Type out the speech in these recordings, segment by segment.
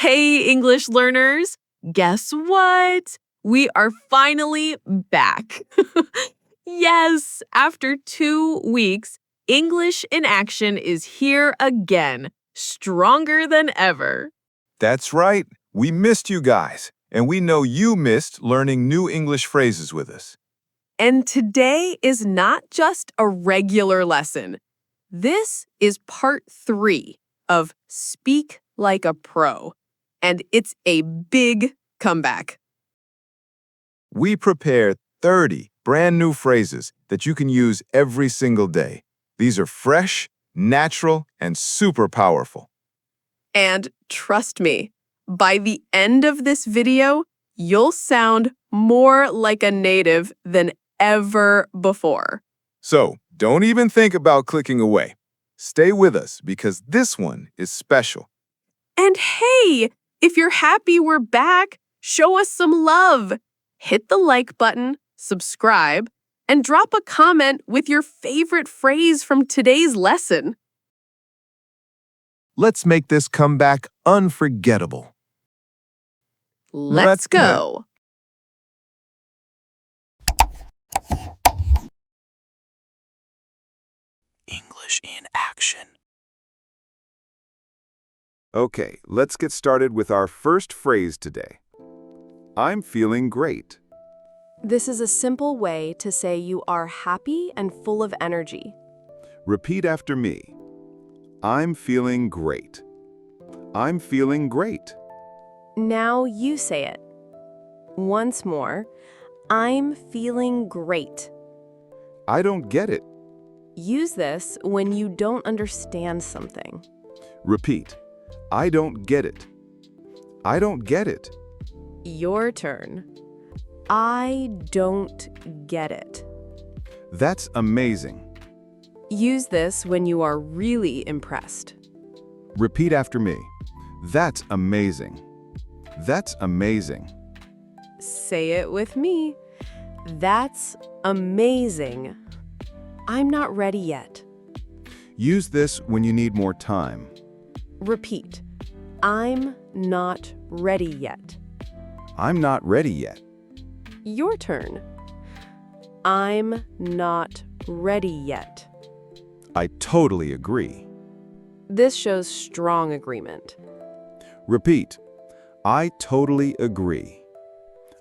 Hey, English learners! Guess what? We are finally back. Yes, after 2 weeks, English in Action is here again, stronger than ever. That's right. We missed you guys, and we know you missed learning new English phrases with us. And today is not just a regular lesson. This is part 3 of Speak Like a Pro, and it's a big comeback. We prepared 30 brand new phrases that you can use every single day. These are fresh, natural, and super powerful. And trust me, by the end of this video, you'll sound more like a native than ever before. So, don't even think about clicking away. Stay with us because this one is special. And hey, if you're happy we're back, show us some love. Hit the like button, subscribe, and drop a comment with your favorite phrase from today's lesson. Let's make this comeback unforgettable. Let's go. English in action. Okay, let's get started with our first phrase today. I'm feeling great. This is a simple way to say you are happy and full of energy. Repeat after me. I'm feeling great. I'm feeling great. Now you say it. Once more, I'm feeling great. I don't get it. Use this when you don't understand something. Repeat. I don't get it. I don't get it. Your turn. I don't get it. That's amazing. Use this when you are really impressed. Repeat after me. That's amazing. That's amazing. Say it with me. That's amazing. I'm not ready yet. Use this when you need more time. Repeat. I'm not ready yet. I'm not ready yet. Your turn. I'm not ready yet. I totally agree. This shows strong agreement. Repeat. I totally agree.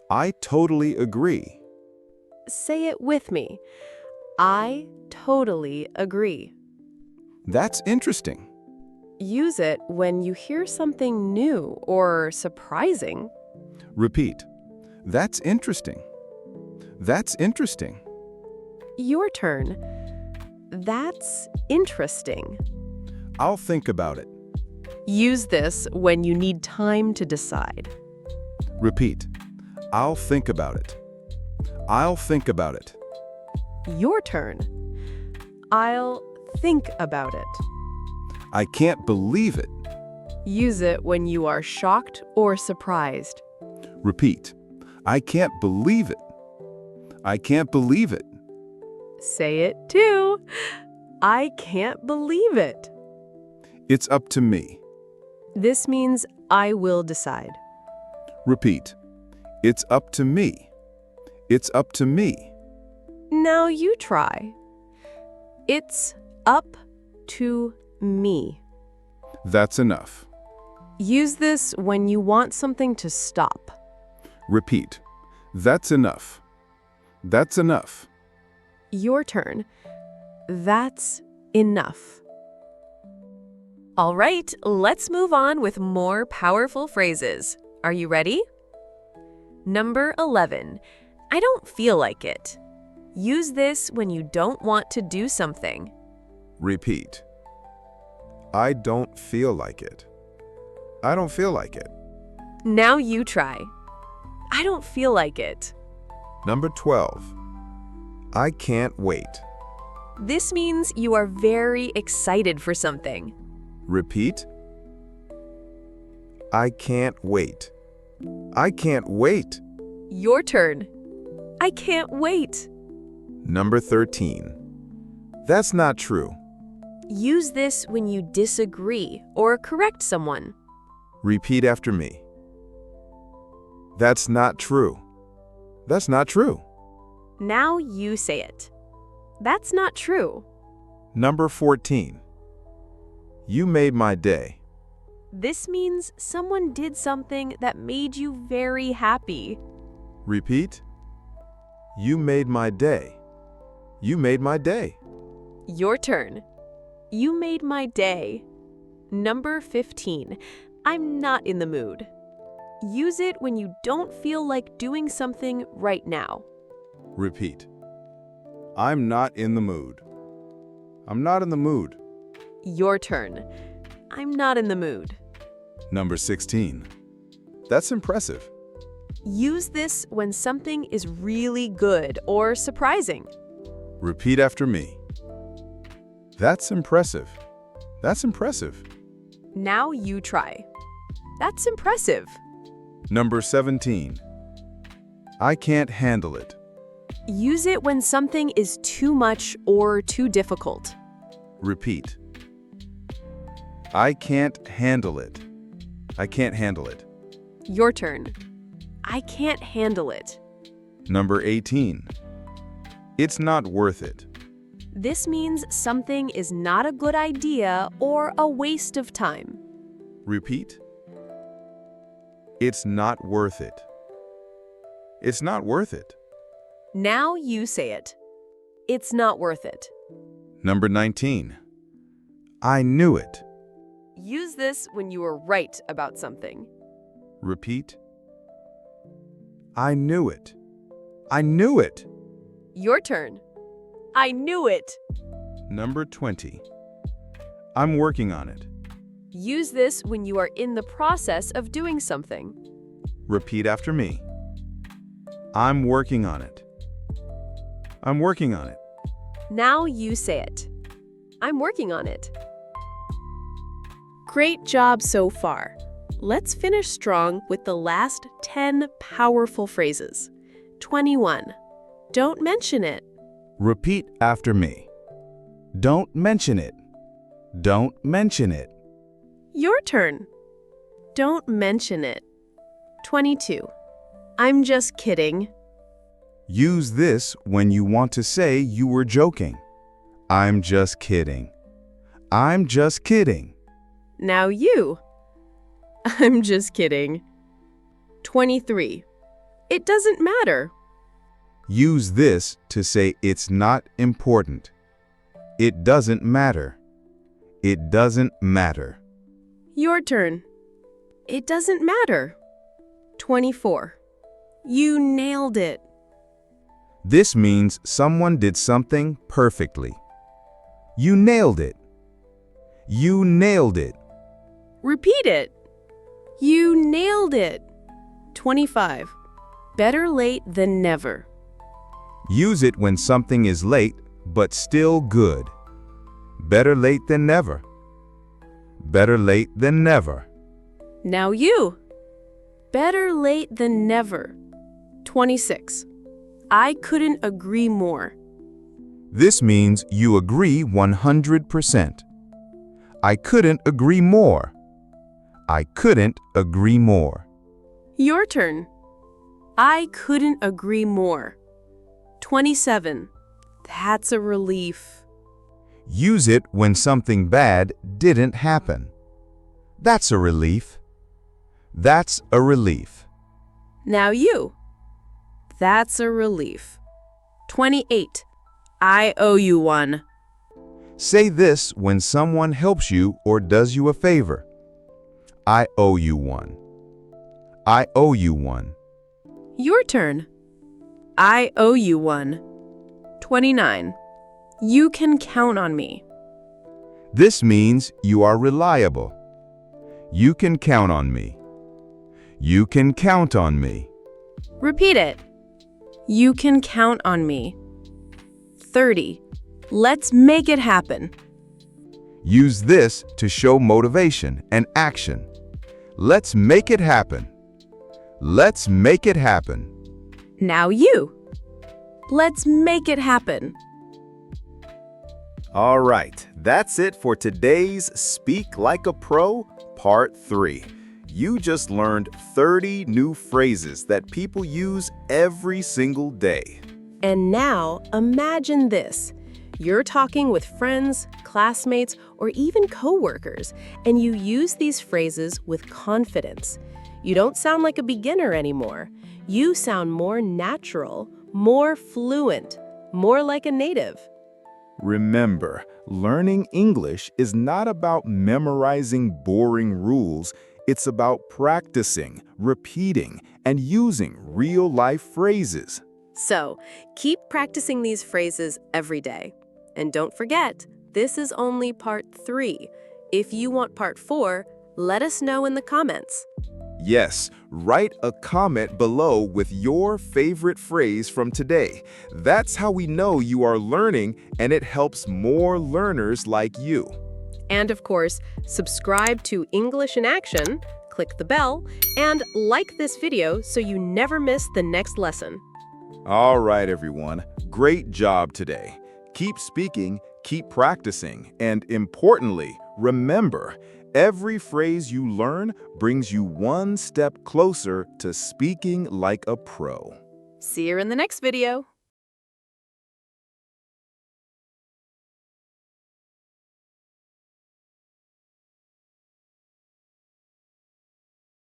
I totally agree. Say it with me. I totally agree. That's interesting. Use it when you hear something new or surprising. Repeat. That's interesting. That's interesting. Your turn. That's interesting. I'll think about it. Use this when you need time to decide. Repeat. I'll think about it. I'll think about it. Your turn. I'll think about it. I can't believe it. Use it when you are shocked or surprised. Repeat. I can't believe it. I can't believe it. Say it too. I can't believe it. It's up to me. This means I will decide. Repeat. It's up to me. It's up to me. Now you try. It's up to me. That's enough. Use this when you want something to stop. Repeat. That's enough. That's enough. Your turn. That's enough. All right, let's move on with more powerful phrases. Are you ready? Number 11. I don't feel like it. Use this when you don't want to do something. Repeat. I don't feel like it. I don't feel like it. Now you try. I don't feel like it. Number 12. I can't wait. This means you are very excited for something. Repeat. I can't wait. I can't wait. Your turn. I can't wait. Number 13. That's not true. Use this when you disagree or correct someone. Repeat after me. That's not true. That's not true. Now you say it. That's not true. Number 14. You made my day. This means someone did something that made you very happy. Repeat. You made my day. You made my day. Your turn. You made my day. Number 15. I'm not in the mood. Use it when you don't feel like doing something right now. Repeat. I'm not in the mood. I'm not in the mood. Your turn. I'm not in the mood. Number 16. That's impressive. Use this when something is really good or surprising. Repeat after me. That's impressive. That's impressive. Now you try. That's impressive. Number 17. I can't handle it. Use it when something is too much or too difficult. Repeat. I can't handle it. I can't handle it. Your turn. I can't handle it. Number 18. It's not worth it. This means something is not a good idea or a waste of time. Repeat. It's not worth it. It's not worth it. Now you say it. It's not worth it. Number 19. I knew it. Use this when you are right about something. Repeat. I knew it. I knew it. Your turn. I knew it. Number 20. I'm working on it. Use this when you are in the process of doing something. Repeat after me. I'm working on it. I'm working on it. Now you say it. I'm working on it. Great job so far. Let's finish strong with the last 10 powerful phrases. 21. Don't mention it. Repeat after me. Don't mention it. Don't mention it. Your turn. Don't mention it. 22. I'm just kidding. Use this when you want to say you were joking. I'm just kidding. I'm just kidding. Now you. I'm just kidding. 23. It doesn't matter. Use this to say it's not important. It doesn't matter. It doesn't matter. Your turn. It doesn't matter. 24. You nailed it. This means someone did something perfectly. You nailed it. You nailed it. Repeat it. You nailed it. 25. Better late than never. Use it when something is late but still good. Better late than never. Better late than never. Now you. Better late than never. 26. I couldn't agree more. This means you agree 100%. I couldn't agree more. I couldn't agree more. Your turn. I couldn't agree more. 27. That's a relief. Use it when something bad didn't happen. That's a relief. That's a relief. Now you. That's a relief. 28. I owe you one. Say this when someone helps you or does you a favor. I owe you one. I owe you one. Your turn. I owe you one. 29. You can count on me. This means you are reliable. You can count on me. You can count on me. Repeat it. You can count on me. 30. Let's make it happen. Use this to show motivation and action. Let's make it happen. Let's make it happen. Now you. Let's make it happen. All right, that's it for today's Speak Like a Pro Part 3. You just learned 30 new phrases that people use every single day. And now, imagine this. You're talking with friends, classmates, or even coworkers, and you use these phrases with confidence. You don't sound like a beginner anymore. You sound more natural, more fluent, more like a native. Remember, learning English is not about memorizing boring rules. It's about practicing, repeating, and using real-life phrases. So, keep practicing these phrases every day. And don't forget, this is only part 3. If you want part 4, let us know in the comments. Yes, write a comment below with your favorite phrase from today. That's how we know you are learning, and it helps more learners like you. And of course, subscribe to English in Action, click the bell, and like this video so you never miss the next lesson. All right, everyone. Great job today. Keep speaking, keep practicing, and importantly, remember, every phrase you learn brings you one step closer to speaking like a pro. See you in the next video.